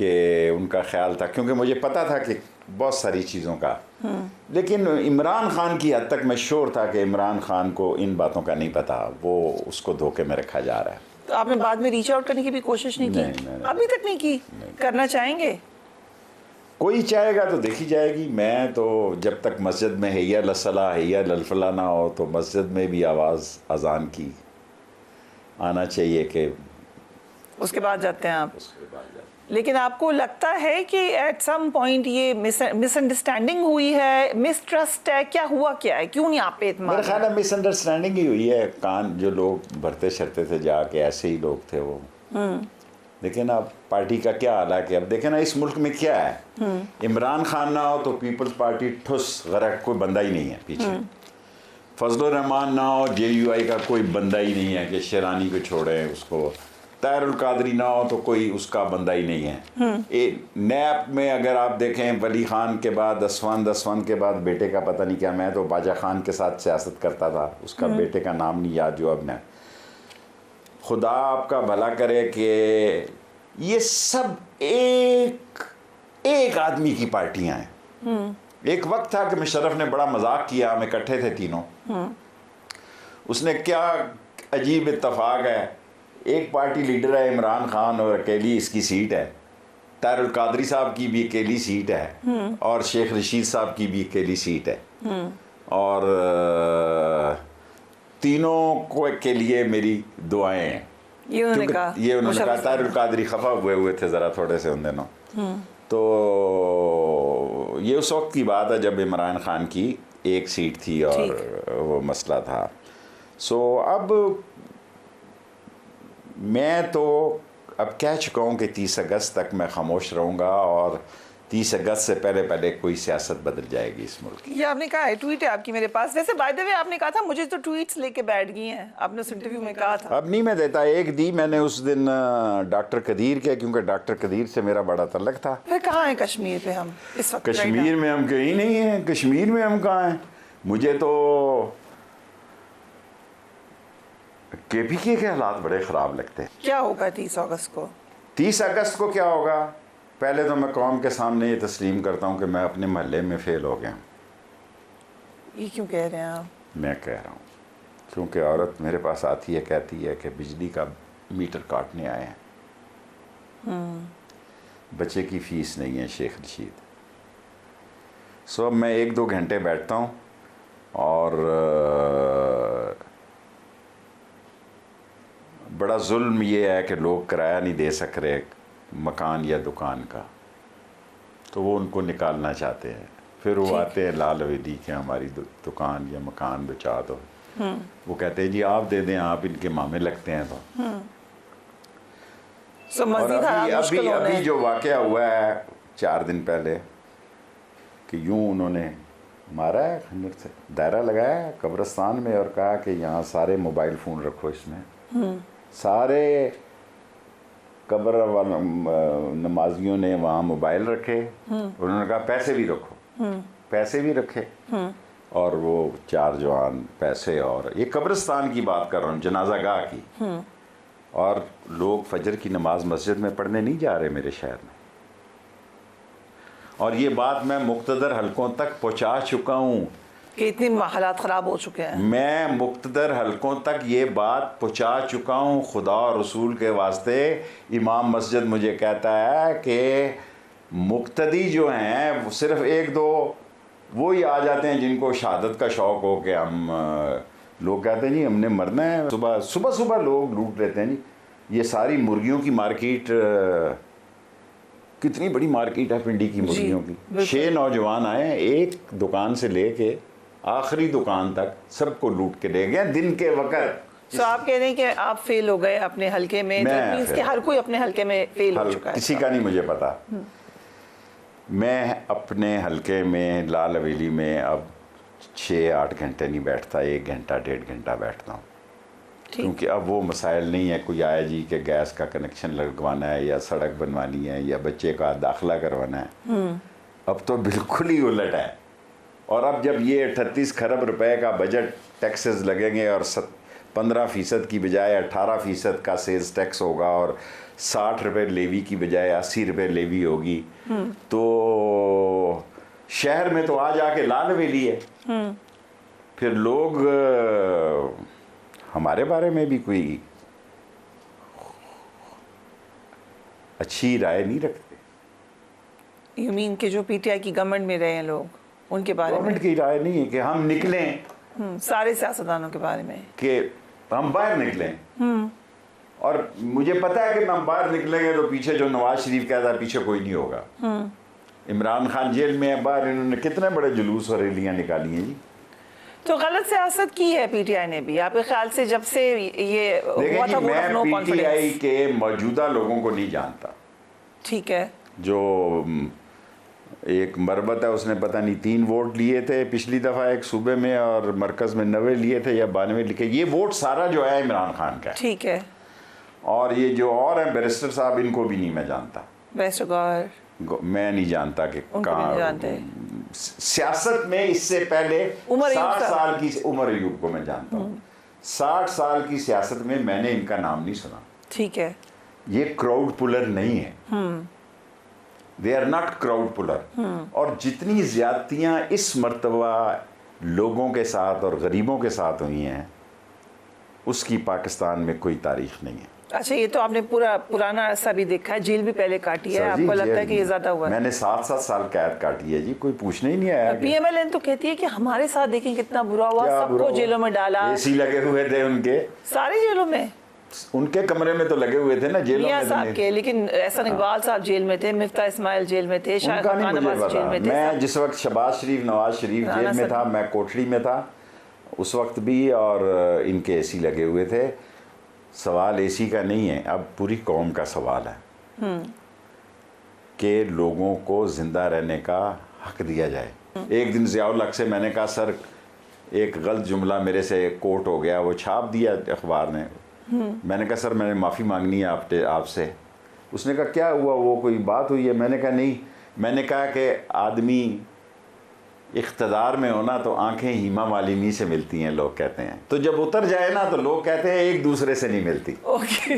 कि उनका ख्याल था, क्योंकि मुझे पता था कि बहुत सारी चीज़ों का, लेकिन इमरान खान की हद तक मैं श्योर था कि इमरान खान को इन बातों का नहीं पता, वो उसको धोखे में रखा जा रहा है। तो आपने बाद में रीच आउट करने की भी कोशिश नहीं की? नहीं। अभी तक नहीं की? करना चाहेंगे? कोई चाहेगा तो देखी जाएगी। मैं तो जब तक मस्जिद में हैया लसला हैया ललफला ना हो, तो मस्जिद में भी आवाज़ अजान की आना चाहिए कि उसके बाद जाते हैं आप। उसके बाद जाते। लेकिन आपको लगता है कि एट सम पॉइंट ये मिसअंडरस्टैंडिंग हुई है, मिसट्रस्ट है, क्या हुआ, क्या है, क्यों नहीं आप पे इत्मीनान? मेरे ख्याल में मिसअंडरस्टैंडिंग ही हुई है। कान जो लोग भरते शरते थे जाके, ऐसे ही लोग थे वो। लेकिन अब पार्टी का क्या हाल है कि अब देखें ना इस मुल्क में क्या है, इमरान खान ना हो तो पीपल्स पार्टी ठुस गरक, कोई बंदा ही नहीं है पीछे। फजलुर रहमान ना हो, JUI का कोई बंदा ही नहीं है कि शेरानी को छोड़े उसको। ताहिरुल कादरी ना हो तो कोई उसका बंदा ही नहीं है। नैप में अगर आप देखें, वली खान के बाद दसवान के बाद बेटे का पता नहीं क्या, मैं तो बाजा खान के साथ सियासत करता था, उसका बेटे का नाम नहीं याद जो अब मैं। खुदा आपका भला करे कि ये सब एक आदमी की पार्टियां हैं। एक वक्त था कि मुशर्रफ ने बड़ा मजाक किया, हम इकट्ठे थे तीनों। उसने क्या अजीब इत्तफाक है, एक पार्टी लीडर है इमरान खान और अकेली इसकी सीट है, तारुल कादरी साहब की भी अकेली सीट है, और शेख रशीद साहब की भी अकेली सीट है, और तीनों को के लिए मेरी दुआएं हैं। ये उन्होंने कहा। तारुल कादरी खफा हुए थे ज़रा थोड़े से उन दिनों। तो ये उस वक्त की बात है जब इमरान खान की एक सीट थी और वो मसला था। सो अब मैं तो अब कह चुका हूँ कि 30 अगस्त तक मैं खामोश रहूँगा, और 30 अगस्त से पहले कोई सियासत बदल जाएगी इस मुल्क की। ये आपने कहा है, ट्वीट है आपकी मेरे पास। वैसे बाय द वे आपने कहा था मुझे तो ट्वीट्स लेके बैठ गई हैं, आपने उस इंटरव्यू में कहा था। अब नहीं मैं देता, एक दी मैंने उस दिन डॉक्टर कदीर के, क्योंकि डॉक्टर कदीर से मेरा बड़ा तल्लक था। फिर कहाँ है कश्मीर पे हम इस वक्त? कश्मीर में हम कहीं नहीं हैं। कश्मीर में हम कहाँ हैं? मुझे तो KPK के हालात बड़े ख़राब लगते हैं। क्या होगा 30 अगस्त को? 30 अगस्त को क्या होगा? पहले तो मैं कौम के सामने ये तस्लीम करता हूँ कि मैं अपने महल्ले में फ़ेल हो गया हूँ। ये क्यों कह रहे हैं आप? मैं कह रहा हूँ क्योंकि औरत मेरे पास आती है, कहती है कि बिजली का मीटर काटने आए हैं, बच्चे की फ़ीस नहीं है शेख रशीद। सो अब मैं 1-2 घंटे बैठता हूँ और बड़ा जुल्म ये है कि लोग किराया नहीं दे सक रहे मकान या दुकान का, तो वो उनको निकालना चाहते हैं। फिर वो आते हैं लाल हवेली के, हमारी दुकान या मकान बचा दो। वो कहते हैं जी आप दे दें, आप इनके मामे लगते हैं। तो और अभी जो वाक़या हुआ है 4 दिन पहले कि यूं उन्होंने मारा है, खंजर से दायरा लगाया है कब्रिस्तान में और कहा कि यहाँ सारे मोबाइल फ़ोन रखो इसमें। सारे कब्र वाले नमाजियों ने वहाँ मोबाइल रखे, उन्होंने कहा पैसे भी रखो, पैसे भी रखे, और वो 4 जवान पैसे, और ये कब्रिस्तान की बात कर रहा हूँ, जनाजा गाह की। और लोग फजर की नमाज मस्जिद में पढ़ने नहीं जा रहे मेरे शहर में। और ये बात मैं मुख्तदर हलकों तक पहुँचा चुका हूँ कि इतने हालात ख़राब हो चुके हैं। मैं मुख्तदर हलकों तक ये बात पहुँचा चुका हूँ। खुदा और रसूल के वास्ते इमाम मस्जिद मुझे कहता है कि मुक्तदी जो हैं वो सिर्फ 1-2 वो ही आ जाते हैं जिनको शहादत का शौक़ हो कि हम लोग कहते हैं जी हमने मरना है। सुबह लोग लूट लेते हैं जी। ये सारी मुर्गियों की मार्केट, कितनी बड़ी मार्केट है पिंडी की मुर्गियों की। 6 नौजवान आए, एक दुकान से लेके आखिरी दुकान तक सबको लूट के ले गए दिन के वक्त। तो आप कह रहे हैं कि आप फेल हो गए अपने हलके में? कि हर कोई अपने हलके में फेल हो चुका है? किसी का नहीं मुझे पता। मैं अपने हलके में लाल हवेली में अब 6-8 घंटे नहीं बैठता, 1 घंटा 1.5 घंटा बैठता हूँ, क्योंकि अब वो मसाइल नहीं है कोई आया जी कि गैस का कनेक्शन लगवाना है या सड़क बनवानी है या बच्चे का दाखिला करवाना है। अब तो बिल्कुल ही उलट है। और अब जब ये 38 खरब रुपए का बजट टैक्सेस लगेंगे और 15% की बजाय 18% का सेल्स टैक्स होगा और 60 रुपए लेवी की बजाय 80 रुपए लेवी होगी, तो शहर में तो आज आके लाल हवेली है। फिर लोग हमारे बारे में भी कोई अच्छी राय नहीं रखते। यू मीन कि जो पीटीआई की गवर्नमेंट में रहे हैं लोग, उनके बारे में? गवर्नमेंट की राय नहीं है कि हम निकलें, सारे सियासतदानों के बारे में कि हम बाहर निकलें। और मुझे पता है कि हम बाहर निकलेंगे तो पीछे जो नवाज शरीफ कहता है पीछे कोई नहीं होगा। इमरान खान जेल में है, बाहर इन्होंने कितने बड़े जुलूस और रैलियां निकाली हैं जी। तो गलत सियासत की है पीटीआई ने भी आपके ख्याल से, जब से ये हुआ था वोट ऑफ नो मैं पीटीआई कॉन्फिडेंस? के मौजूदा लोगों को नहीं जानता। ठीक है। जो एक मरबत है उसने पता नहीं 3 वोट लिए थे पिछली दफ़ा एक सूबे में, और मरकज़ में 90 लिए थे या 92 लिखे। ये वोट सारा जो है इमरान खान का है। ठीक है। और ये जो और हैं बैरिस्टर साहब, इनको भी नहीं मैं जानता। बैरिस्टर गौहर मैं नहीं जानता कि उनको भी नहीं जानते। सियासत में इससे पहले उमर अयूब 60 साहब। साल की उमर अयूब को मैं जानता हूँ। 60 साल की सियासत में मैंने इनका नाम नहीं सुना। ठीक है। ये क्राउड पुलर नहीं है, they are not crowd puller. और जितनी ज्यादतियां इस मर्तबा लोगों के साथ और गरीबों के साथ हुई हैं उसकी पाकिस्तान में कोई तारीख नहीं है। अच्छा, ये तो आपने पूरा पुराना अरसा भी देखा है, जेल भी पहले काटी है, सर जी, आपको लगता है कि ये ज्यादा हुआ है? मैंने 7-7 साल कैद काटी है जी, कोई पूछने ही नहीं आया। पीएमएलएन तो कहती है कि हमारे साथ देखें कितना बुरा हुआ, सबको जेलों में डाला। एसी लगे हुए थे उनके, सारे जेलों में, उनके कमरे में तो लगे हुए थे ना जेलों मियां में साहब के, लेकिन एहसान इकबाल साहब जेल में थे, मिफ्ता इस्माइल जेल में थे, शायद उनका नहीं खान मुझे अब्बास जेल पता। में थे। मैं जिस वक्त शहबाज शरीफ, नवाज शरीफ राना जेल में सर। था, मैं कोठरी में था उस वक्त भी, और इनके एसी लगे हुए थे। सवाल एसी का नहीं है, अब पूरी कौम का सवाल है कि लोगों को जिंदा रहने का हक दिया जाए। एक दिन ज़ियाउल हक से मैंने कहा सर एक गलत जुमला मेरे से कोट हो गया, वो छाप दिया अखबार ने। मैंने कहा सर मैंने माफ़ी मांगनी है आपसे। उसने कहा क्या हुआ, वो कोई बात हुई है? मैंने कहा नहीं, मैंने कहा कि आदमी इख्तदार में होना तो आंखें हीमा मालिनी से मिलती हैं लोग कहते हैं, तो जब उतर जाए ना तो लोग कहते हैं एक दूसरे से नहीं मिलती। ओके।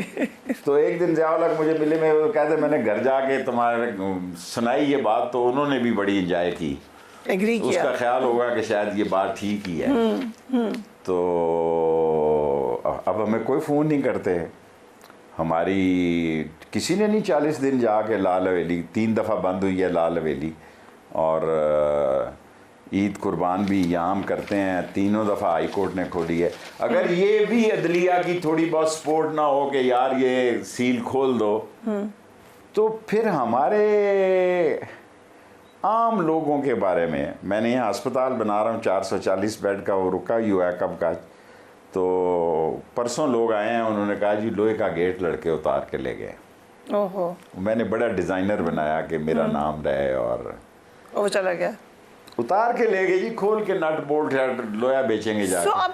तो एक दिन ज़ियाउल हक मुझे मिले, में वो कहते मैं घर जाके तुम्हारे सुनाई ये बात तो उन्होंने भी बड़ी इंजॉय की, एग्री किया। उसका ख्याल होगा कि शायद ये बात ठीक ही है। तो अब हमें कोई फ़ोन नहीं करते, हमारी किसी ने नहीं 40 दिन जाके लाल हवेली, 3 दफ़ा बंद हुई है लाल हवेली, और ईद कुर्बान भी यहाँ हम करते हैं, 3 दफ़ा हाई कोर्ट ने खोली है। अगर ये भी अदलिया की थोड़ी बहुत सपोर्ट ना हो कि यार ये सील खोल दो, तो फिर हमारे आम लोगों के बारे में, मैंने यहाँ अस्पताल बना रहा हूँ 440 बेड का, वो रुका ही हुआ है कब का। तो परसों लोग आए हैं, उन्होंने कहा जी लोहे का गेट लड़के उतार के ले गए। ओहो। मैंने बड़ा डिज़ाइनर बनाया कि मेरा नाम रहे, और वो चला गया। उतार के ले गए जी, खोल के नट बोल्ट लोया बेचेंगे जाके। So, अब